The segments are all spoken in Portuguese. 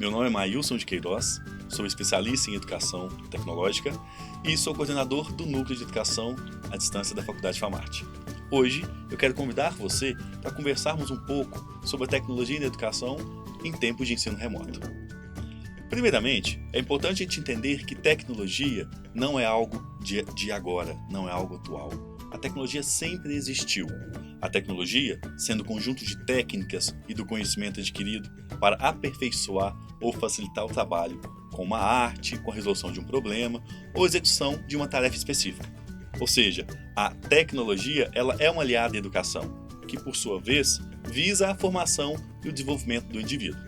Meu nome é Maílson de Queiroz, sou especialista em educação tecnológica e sou coordenador do Núcleo de Educação à Distância da Faculdade FAMART. Hoje eu quero convidar você para conversarmos um pouco sobre a tecnologia na educação em tempos de ensino remoto. Primeiramente, é importante a gente entender que tecnologia não é algo de agora, não é algo atual. A tecnologia sempre existiu. A tecnologia, sendo o conjunto de técnicas e do conhecimento adquirido para aperfeiçoar ou facilitar o trabalho com uma arte, com a resolução de um problema ou execução de uma tarefa específica. Ou seja, a tecnologia ela é uma aliada da educação, que por sua vez visa a formação e o desenvolvimento do indivíduo.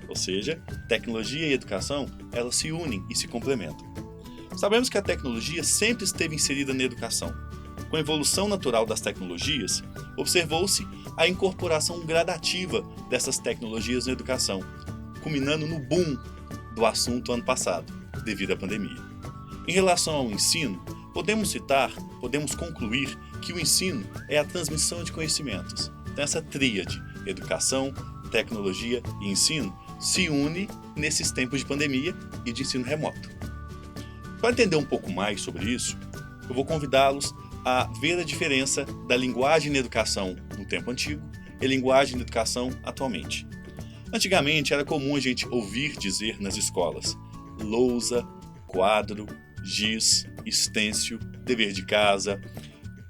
Ou seja, tecnologia e educação elas se unem e se complementam. Sabemos que a tecnologia sempre esteve inserida na educação. Com a evolução natural das tecnologias, observou-se a incorporação gradativa dessas tecnologias na educação, culminando no boom do assunto ano passado, devido à pandemia. Em relação ao ensino, podemos concluir que o ensino é a transmissão de conhecimentos. Então, essa tríade, educação, tecnologia e ensino, se une nesses tempos de pandemia e de ensino remoto. Para entender um pouco mais sobre isso, eu vou convidá-los a ver a diferença da linguagem na educação no tempo antigo e a linguagem na educação atualmente. Antigamente era comum a gente ouvir dizer nas escolas lousa, quadro, giz, estêncil, dever de casa,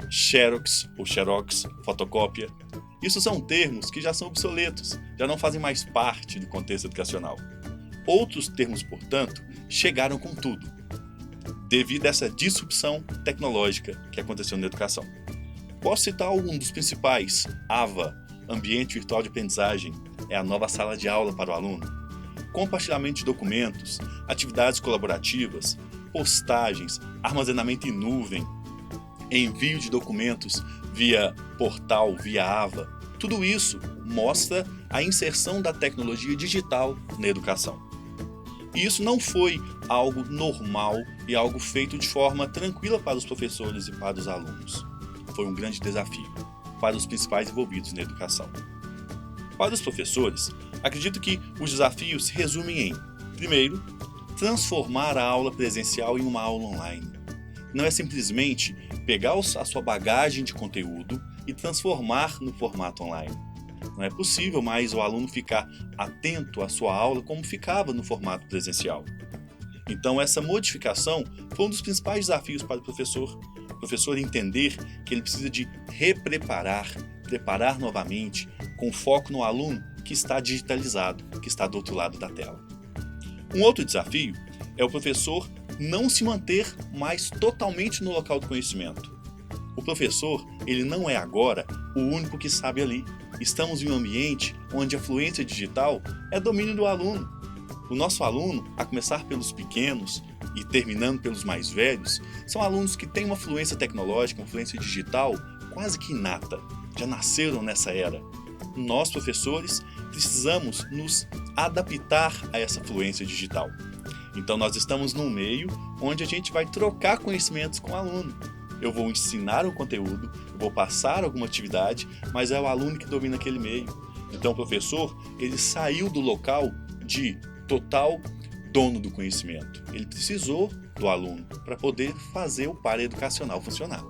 xerox ou xerox, fotocópia. Isso são termos que já são obsoletos, já não fazem mais parte do contexto educacional. Outros termos, portanto, chegaram com tudo, devido a essa disrupção tecnológica que aconteceu na educação. Posso citar algum dos principais: AVA, Ambiente Virtual de Aprendizagem, é a nova sala de aula para o aluno, compartilhamento de documentos, atividades colaborativas, postagens, armazenamento em nuvem, envio de documentos via portal, via AVA. Tudo isso mostra a inserção da tecnologia digital na educação. E isso não foi algo normal e algo feito de forma tranquila para os professores e para os alunos. Foi um grande desafio para os principais envolvidos na educação. Para os professores, acredito que os desafios se resumem em, primeiro, transformar a aula presencial em uma aula online. Não é simplesmente pegar a sua bagagem de conteúdo e transformar no formato online. Não é possível mais o aluno ficar atento à sua aula como ficava no formato presencial. Então essa modificação foi um dos principais desafios para o professor entender que ele precisa de preparar novamente, com foco no aluno que está digitalizado, que está do outro lado da tela. Um outro desafio é o professor não se manter mais totalmente no local do conhecimento. O professor, ele não é agora o único que sabe ali. Estamos em um ambiente onde a fluência digital é domínio do aluno. O nosso aluno, a começar pelos pequenos e terminando pelos mais velhos, são alunos que têm uma fluência tecnológica, uma fluência digital quase que inata. Já nasceram nessa era. Nós, professores, precisamos nos adaptar a essa fluência digital. Então nós estamos num meio onde a gente vai trocar conhecimentos com o aluno. Eu vou ensinar um conteúdo, eu vou passar alguma atividade, mas é o aluno que domina aquele meio. Então o professor, ele saiu do local de total dono do conhecimento. Ele precisou do aluno para poder fazer o par educacional funcionar.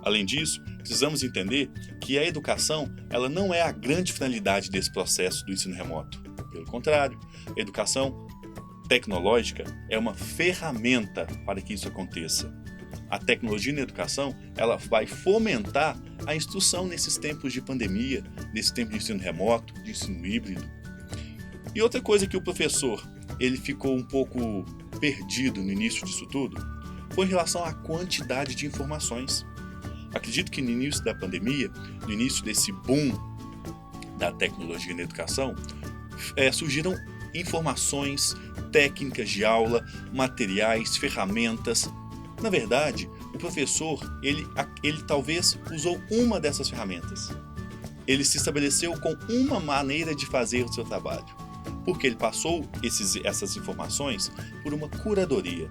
Além disso, precisamos entender que a educação ela não é a grande finalidade desse processo do ensino remoto. Pelo contrário, a educação tecnológica é uma ferramenta para que isso aconteça. A tecnologia na educação ela vai fomentar a instrução nesses tempos de pandemia, nesse tempo de ensino remoto, de ensino híbrido. E outra coisa que o professor ele ficou um pouco perdido no início disso tudo foi em relação à quantidade de informações. Acredito que no início da pandemia, no início desse boom da tecnologia na educação, surgiram informações, técnicas de aula, materiais, ferramentas. Na verdade, o professor, ele talvez usou uma dessas ferramentas. Ele se estabeleceu com uma maneira de fazer o seu trabalho, porque ele passou essas informações por uma curadoria.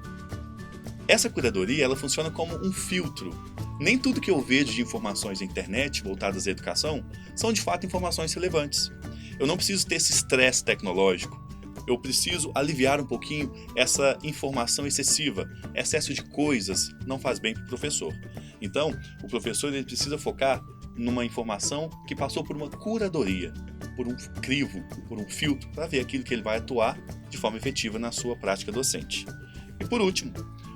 Essa curadoria ela funciona como um filtro. Nem tudo que eu vejo de informações na internet voltadas à educação são de fato informações relevantes. Eu não preciso ter esse estresse tecnológico eu preciso aliviar um pouquinho essa informação excessiva. Excesso de coisas não faz bem para o professor. Então, o professor ele precisa focar numa informação que passou por uma curadoria, por um crivo, por um filtro, para ver aquilo que ele vai atuar de forma efetiva na sua prática docente. E por último,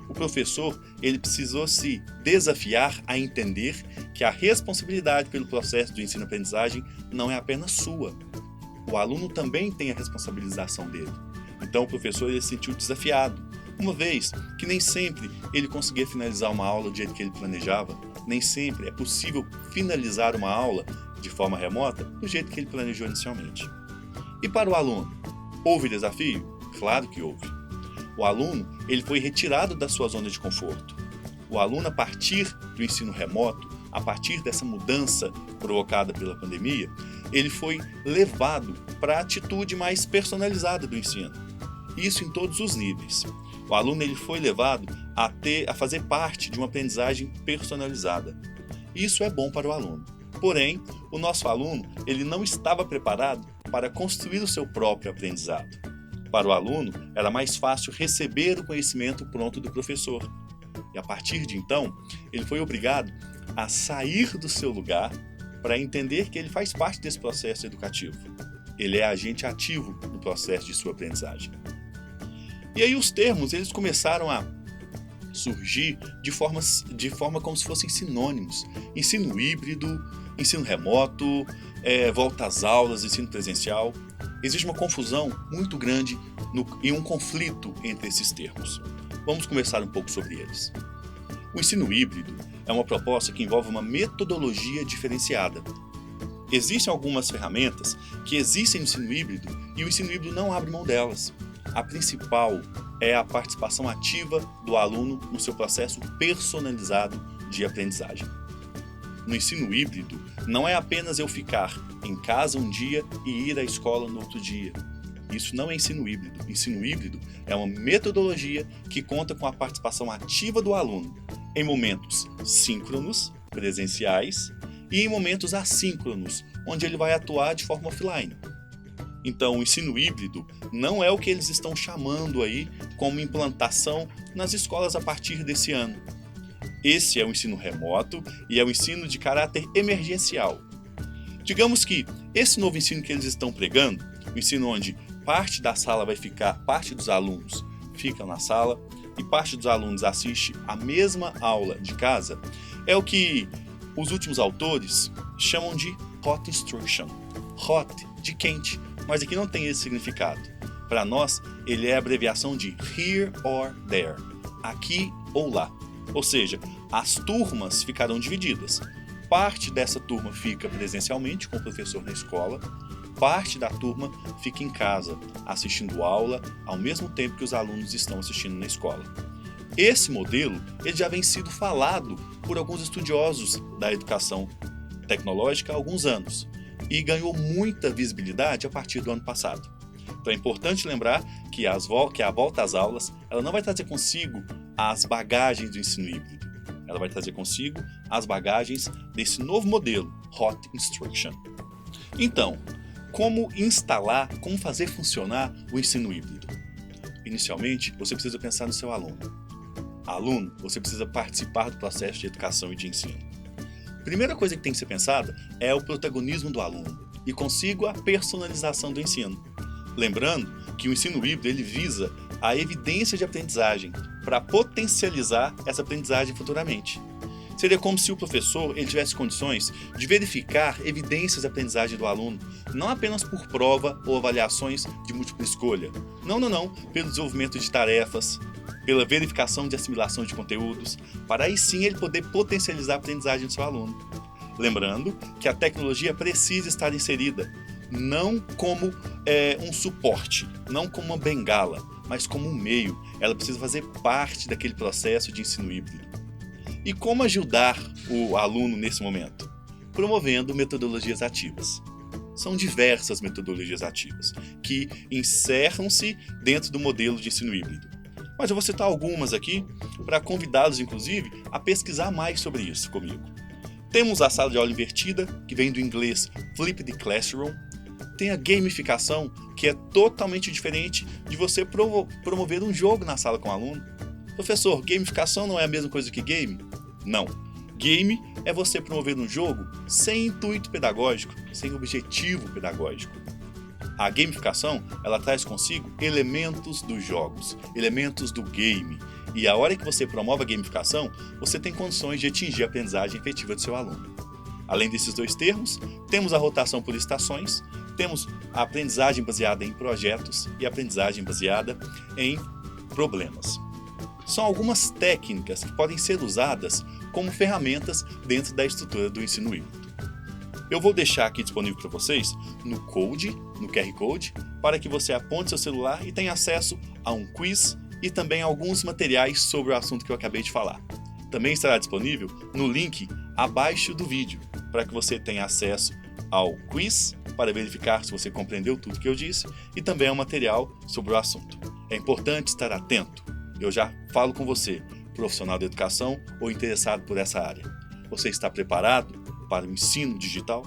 o professor ele precisou se desafiar a entender que a responsabilidade pelo processo do ensino-aprendizagem não é apenas sua. O aluno também tem a responsabilização dele. Então o professor ele se sentiu desafiado, uma vez que nem sempre ele conseguia finalizar uma aula do jeito que ele planejava, nem sempre é possível finalizar uma aula de forma remota do jeito que ele planejou inicialmente. E para o aluno, houve desafio? Claro que houve. O aluno ele foi retirado da sua zona de conforto. O aluno, a partir do ensino remoto, a partir dessa mudança provocada pela pandemia, ele foi levado para a atitude mais personalizada do ensino. Isso em todos os níveis. O aluno ele foi levado a fazer parte de uma aprendizagem personalizada. Isso é bom para o aluno. Porém, o nosso aluno ele não estava preparado para construir o seu próprio aprendizado. Para o aluno, era mais fácil receber o conhecimento pronto do professor. E a partir de então, ele foi obrigado a sair do seu lugar para entender que ele faz parte desse processo educativo. Ele é agente ativo no processo de sua aprendizagem. E aí os termos eles começaram a surgir de forma como se fossem sinônimos. Ensino híbrido, ensino remoto, volta às aulas, ensino presencial. Existe uma confusão muito grande e um conflito entre esses termos. Vamos conversar um pouco sobre eles. O ensino híbrido é uma proposta que envolve uma metodologia diferenciada. Existem algumas ferramentas que existem no ensino híbrido e o ensino híbrido não abre mão delas. A principal é a participação ativa do aluno no seu processo personalizado de aprendizagem. No ensino híbrido, não é apenas eu ficar em casa um dia e ir à escola no outro dia. Isso não é ensino híbrido. Ensino híbrido é uma metodologia que conta com a participação ativa do aluno em momentos síncronos, presenciais, e em momentos assíncronos, onde ele vai atuar de forma offline. Então, o ensino híbrido não é o que eles estão chamando aí como implantação nas escolas a partir desse ano. Esse é o ensino remoto e é o ensino de caráter emergencial. Digamos que esse novo ensino que eles estão pregando, o ensino onde parte da sala vai ficar, parte dos alunos fica na sala e parte dos alunos assiste a mesma aula de casa, é o que os últimos autores chamam de hot instruction. Hot, de quente, mas aqui não tem esse significado. Para nós, ele é a abreviação de here or there, aqui ou lá. Ou seja, as turmas ficarão divididas. Parte dessa turma fica presencialmente com o professor na escola, parte da turma fica em casa, assistindo aula ao mesmo tempo que os alunos estão assistindo na escola. Esse modelo ele já vem sido falado por alguns estudiosos da educação tecnológica há alguns anos e ganhou muita visibilidade a partir do ano passado. Então é importante lembrar que a volta às aulas ela não vai trazer consigo as bagagens do ensino híbrido. Ela vai trazer consigo as bagagens desse novo modelo, Hot Instruction. Então, como instalar, como fazer funcionar o ensino híbrido? Inicialmente, você precisa pensar no seu aluno. Aluno, você precisa participar do processo de educação e de ensino. Primeira coisa que tem que ser pensada é o protagonismo do aluno e consigo a personalização do ensino. Lembrando que o ensino híbrido ele visa a evidência de aprendizagem para potencializar essa aprendizagem futuramente. Seria como se o professor ele tivesse condições de verificar evidências de aprendizagem do aluno, não apenas por prova ou avaliações de múltipla escolha. Não, pelo desenvolvimento de tarefas, pela verificação de assimilação de conteúdos, para aí sim ele poder potencializar a aprendizagem do seu aluno. Lembrando que a tecnologia precisa estar inserida, não como um suporte, não como uma bengala, mas como um meio. Ela precisa fazer parte daquele processo de ensino híbrido. E como ajudar o aluno nesse momento? Promovendo metodologias ativas. São diversas metodologias ativas que encerram-se dentro do modelo de ensino híbrido. Mas eu vou citar algumas aqui para convidá-los, inclusive, a pesquisar mais sobre isso comigo. Temos a sala de aula invertida, que vem do inglês Flipped Classroom. tem a gamificação, que é totalmente diferente de você promover um jogo na sala com o aluno. Professor, gamificação não é a mesma coisa que game? Não. Game é você promover um jogo sem intuito pedagógico, sem objetivo pedagógico. A gamificação, ela traz consigo elementos dos jogos, elementos do game. E a hora que você promove a gamificação, você tem condições de atingir a aprendizagem efetiva do seu aluno. Além desses dois termos, temos a rotação por estações, temos a aprendizagem baseada em projetos e a aprendizagem baseada em problemas. São algumas técnicas que podem ser usadas como ferramentas dentro da estrutura do ensino híbrido. Eu vou deixar aqui disponível para vocês no QR Code, para que você aponte seu celular e tenha acesso a um quiz e também a alguns materiais sobre o assunto que eu acabei de falar. Também estará disponível no link abaixo do vídeo, para que você tenha acesso ao quiz, para verificar se você compreendeu tudo que eu disse, e também ao material sobre o assunto. É importante estar atento. Eu já falo com você, profissional da educação ou interessado por essa área. Você está preparado para o ensino digital?